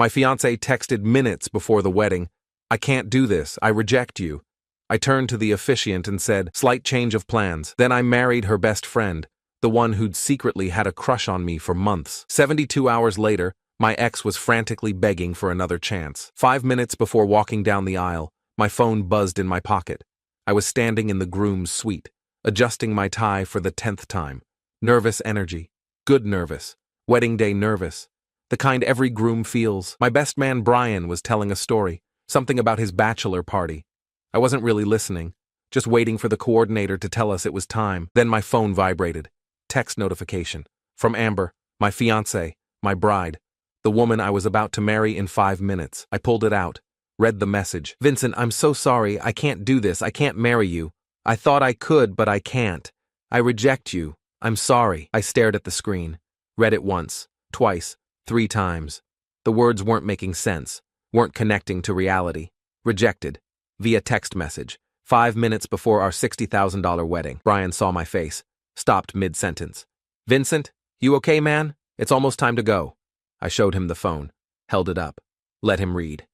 My fiancée texted minutes before the wedding. I can't do this. I reject you. I turned to the officiant and said, slight change of plans. Then I married her best friend, the one who'd secretly had a crush on me for months. 72 hours later, my ex was frantically begging for another chance. 5 minutes before walking down the aisle, my phone buzzed in my pocket. I was standing in the groom's suite, adjusting my tie for the 10th time. Nervous energy. Good nervous. Wedding day nervous. The kind every groom feels. My best man Brian was telling a story, something about his bachelor party. I wasn't really listening, just waiting for the coordinator to tell us it was time. Then my phone vibrated. Text notification. From Amber, my fiancée, my bride. The woman I was about to marry in 5 minutes. I pulled it out, read the message. Vincent, I'm so sorry. I can't do this. I can't marry you. I thought I could, but I can't. I reject you. I'm sorry. I stared at the screen. Read it once, twice, 3 times. The words weren't making sense, weren't connecting to reality. Rejected. Via text message. 5 minutes before our $60,000 wedding. Brian saw my face. Stopped mid-sentence. Vincent, you okay, man? It's almost time to go. I showed him the phone, held it up, let him read.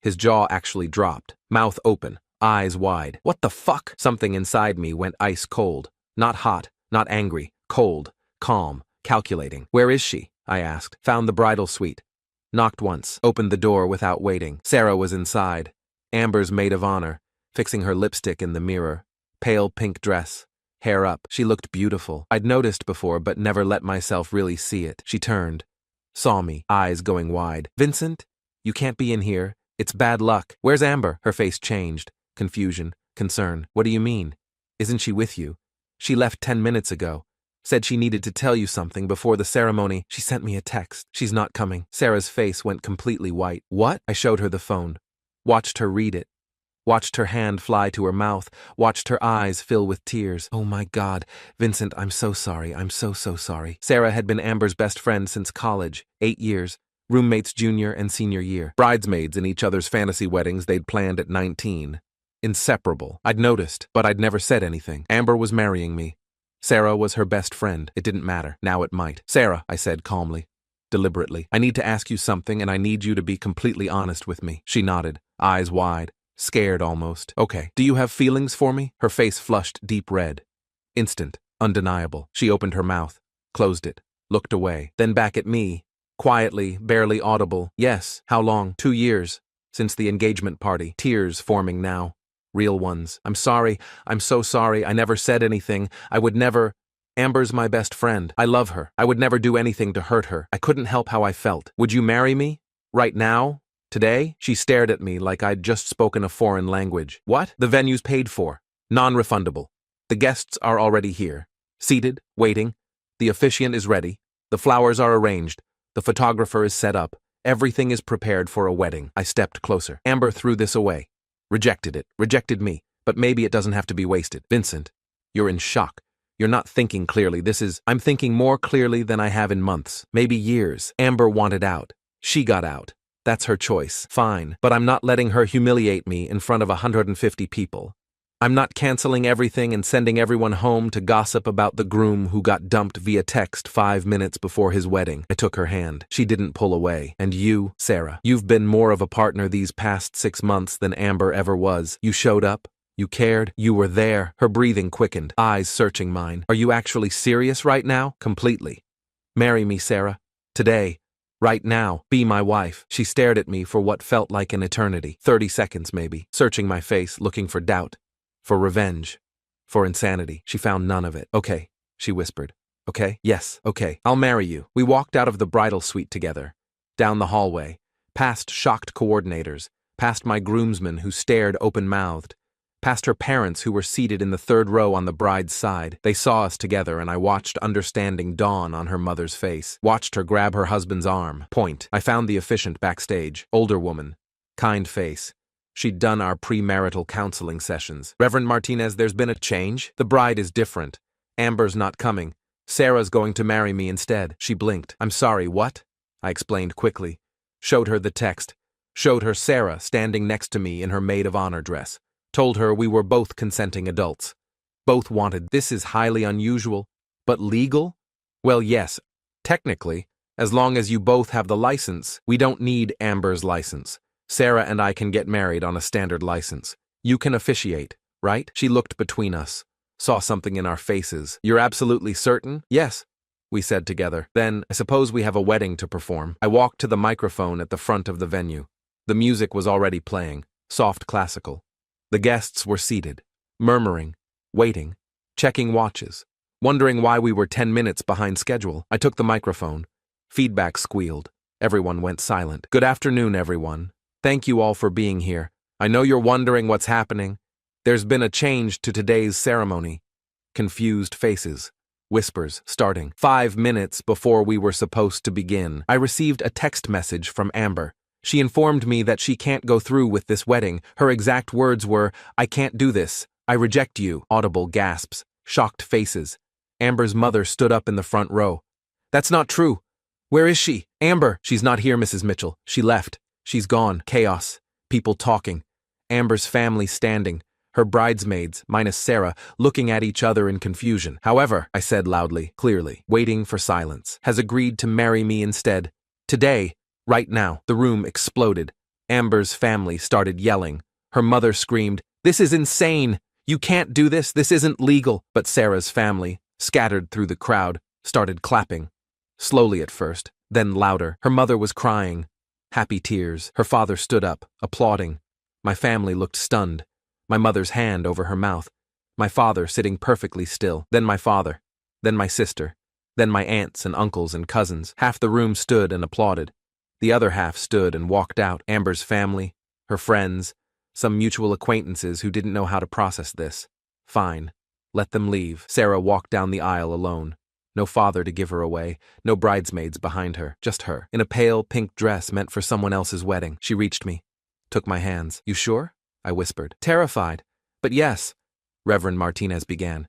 His jaw actually dropped, mouth open, eyes wide. What the fuck? Something inside me went ice cold. Not hot, not angry, cold, calm, calculating. Where is she? I asked. Found the bridal suite. Knocked once, opened the door without waiting. Sarah was inside. Amber's maid of honor, fixing her lipstick in the mirror. Pale pink dress, hair up. She looked beautiful. I'd noticed before but never let myself really see it. She turned. Saw me, eyes going wide. Vincent, you can't be in here. It's bad luck. Where's Amber? Her face changed. Confusion, concern. What do you mean? Isn't she with you? She left 10 minutes ago. Said she needed to tell you something before the ceremony. She sent me a text. She's not coming. Sarah's face went completely white. What? I showed her the phone. Watched her read it. Watched her hand fly to her mouth. Watched her eyes fill with tears. Oh my God. Vincent, I'm so sorry. I'm so sorry. Sarah had been Amber's best friend since college. 8 years. Roommates junior and senior year. Bridesmaids in each other's fantasy weddings they'd planned at 19. Inseparable. I'd noticed, but I'd never said anything. Amber was marrying me. Sarah was her best friend. It didn't matter. Now it might. Sarah, I said calmly, deliberately. I need to ask you something and I need you to be completely honest with me. She nodded, eyes wide. Scared almost. Okay. Do you have feelings for me? Her face flushed deep red. Instant. Undeniable. She opened her mouth, closed it, looked away, then back at me. Quietly, barely audible. Yes. How long? 2 years. Since the engagement party. Tears forming now. Real ones. I'm sorry. I'm so sorry. I never said anything. I would never. Amber's my best friend. I love her. I would never do anything to hurt her. I couldn't help how I felt. Would you marry me? Right now? Today? She stared at me like I'd just spoken a foreign language. What? The venue's paid for. Non-refundable. The guests are already here. Seated, waiting. The officiant is ready. The flowers are arranged. The photographer is set up. Everything is prepared for a wedding. I stepped closer. Amber threw this away. Rejected it. Rejected me. But maybe it doesn't have to be wasted. Vincent, you're in shock. You're not thinking clearly. I'm thinking more clearly than I have in months. Maybe years. Amber wanted out. She got out. That's her choice. Fine. But I'm not letting her humiliate me in front of 150 people. I'm not canceling everything and sending everyone home to gossip about the groom who got dumped via text 5 minutes before his wedding. I took her hand. She didn't pull away. And you, Sarah, you've been more of a partner these past 6 months than Amber ever was. You showed up. You cared. You were there. Her breathing quickened, eyes searching mine. Are you actually serious right now? Completely. Marry me, Sarah. Today. Right now. Be my wife. She stared at me for what felt like an eternity. 30 seconds maybe. Searching my face, looking for doubt. For revenge. For insanity. She found none of it. Okay, she whispered. Okay? Yes, okay. I'll marry you. We walked out of the bridal suite together. Down the hallway. Past shocked coordinators. Past my groomsmen who stared open-mouthed. Past her parents who were seated in the 3rd row on the bride's side. They saw us together and I watched understanding dawn on her mother's face. Watched her grab her husband's arm. Point. I found the officiant backstage. Older woman. Kind face. She'd done our premarital counseling sessions. Reverend Martinez, there's been a change. The bride is different. Amber's not coming. Sarah's going to marry me instead. She blinked. I'm sorry, what? I explained quickly. Showed her the text. Showed her Sarah standing next to me in her maid of honor dress. Told her we were both consenting adults. Both wanted. This is highly unusual. But legal? Well, yes. Technically. As long as you both have the license, we don't need Amber's license. Sarah and I can get married on a standard license. You can officiate, right? She looked between us, saw something in our faces. You're absolutely certain? Yes, we said together. Then, I suppose we have a wedding to perform. I walked to the microphone at the front of the venue. The music was already playing, soft classical. The guests were seated, murmuring, waiting, checking watches, wondering why we were 10 minutes behind schedule. I took the microphone. Feedback squealed. Everyone went silent. Good afternoon, everyone. Thank you all for being here. I know you're wondering what's happening. There's been a change to today's ceremony. Confused faces. Whispers starting. 5 minutes before we were supposed to begin, I received a text message from Amber. She informed me that she can't go through with this wedding. Her exact words were, "I can't do this. I reject you." Audible gasps. Shocked faces. Amber's mother stood up in the front row. "That's not true. Where is she? Amber!" "She's not here, Mrs. Mitchell. She left. She's gone." Chaos. People talking. Amber's family standing. Her bridesmaids, minus Sarah, looking at each other in confusion. "However," I said loudly, clearly, waiting for silence, "has agreed to marry me instead. Today, right now." The room exploded. Amber's family started yelling. Her mother screamed, "This is insane! You can't do this! This isn't legal!" But Sarah's family, scattered through the crowd, started clapping. Slowly at first, then louder. Her mother was crying. Happy tears. Her father stood up, applauding. My family looked stunned. My mother's hand over her mouth. My father sitting perfectly still. Then my father. Then my sister. Then my aunts and uncles and cousins. Half the room stood and applauded. The other half stood and walked out. Amber's family, her friends, some mutual acquaintances who didn't know how to process this. Fine. Let them leave. Sarah walked down the aisle alone. No father to give her away, no bridesmaids behind her, just her, in a pale pink dress meant for someone else's wedding. She reached me, took my hands. "You sure?" I whispered, terrified. "But yes," Reverend Martinez began.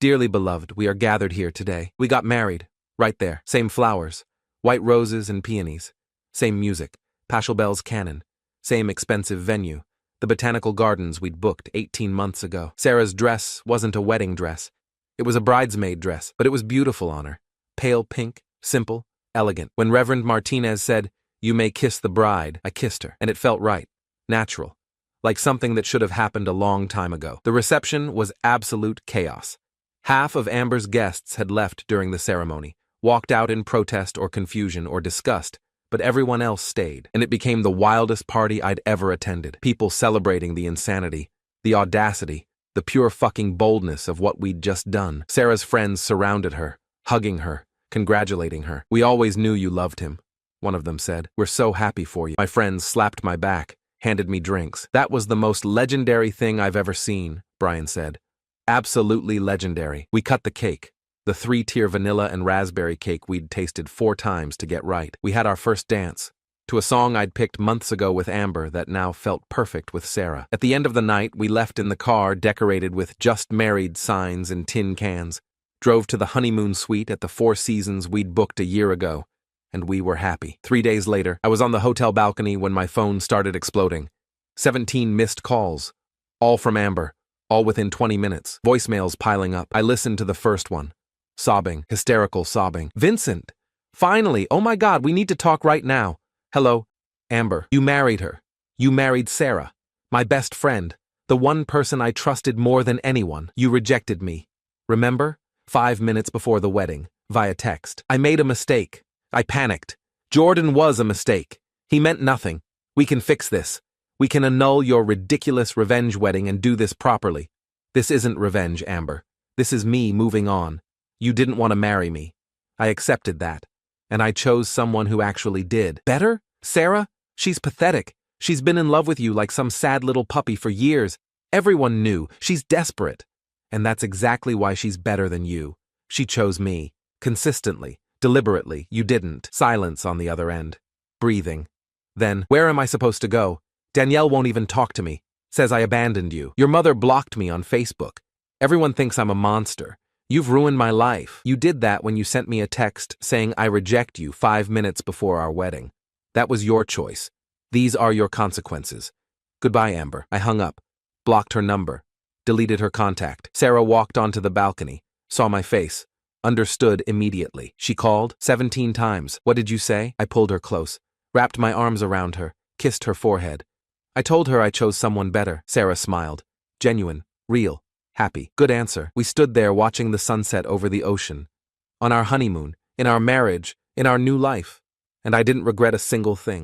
"Dearly beloved, we are gathered here today. We got married, right there. Same flowers, white roses and peonies. Same music, Pachelbel's canon. Same expensive venue, the botanical gardens we'd booked 18 months ago. Sarah's dress wasn't a wedding dress. It was a bridesmaid dress, but it was beautiful on her. Pale pink, simple, elegant. When Reverend Martinez said, 'You may kiss the bride,' I kissed her, and it felt right, natural, like something that should have happened a long time ago." The reception was absolute chaos. Half of Amber's guests had left during the ceremony, walked out in protest or confusion or disgust, but everyone else stayed, and it became the wildest party I'd ever attended. People celebrating the insanity, the audacity, the pure fucking boldness of what we'd just done. Sarah's friends surrounded her, hugging her, congratulating her. "We always knew you loved him," one of them said. "We're so happy for you." My friends slapped my back, handed me drinks. "That was the most legendary thing I've ever seen," Brian said. "Absolutely legendary." We cut the cake, the 3-tier vanilla and raspberry cake we'd tasted 4 times to get right. We had our first dance, to a song I'd picked months ago with Amber that now felt perfect with Sarah. At the end of the night, we left in the car decorated with "Just Married" signs and tin cans, drove to the honeymoon suite at the 4 Seasons we'd booked a year ago, and we were happy. 3 days later, I was on the hotel balcony when my phone started exploding. 17 missed calls, all from Amber, all within 20 minutes. Voicemails piling up. I listened to the first one. Sobbing, hysterical sobbing. "Vincent! Finally! Oh my God, we need to talk right now. Hello, Amber. You married her. You married Sarah, my best friend, the one person I trusted more than anyone. You rejected me. Remember? 5 minutes before the wedding, via text. I made a mistake. I panicked. Jordan was a mistake. He meant nothing. We can fix this. We can annul your ridiculous revenge wedding and do this properly. This isn't revenge, Amber. This is me moving on. You didn't want to marry me. I accepted that. And I chose someone who actually did. Better? Sarah? She's pathetic. She's been in love with you like some sad little puppy for years. Everyone knew. She's desperate. And that's exactly why she's better than you. She chose me. Consistently. Deliberately. You didn't. Silence on the other end. Breathing. Then, where am I supposed to go? Danielle won't even talk to me. Says I abandoned you. Your mother blocked me on Facebook. Everyone thinks I'm a monster. You've ruined my life. You did that when you sent me a text saying I reject you 5 minutes before our wedding. That was your choice. These are your consequences. Goodbye, Amber. I hung up, blocked her number, deleted her contact. Sarah walked onto the balcony, saw my face, understood immediately. She called 17 times. What did you say? I pulled her close, wrapped my arms around her, kissed her forehead. I told her I chose someone better. Sarah smiled. Genuine, real, happy. Good answer. We stood there watching the sunset over the ocean. On our honeymoon, in our marriage, in our new life. And I didn't regret a single thing.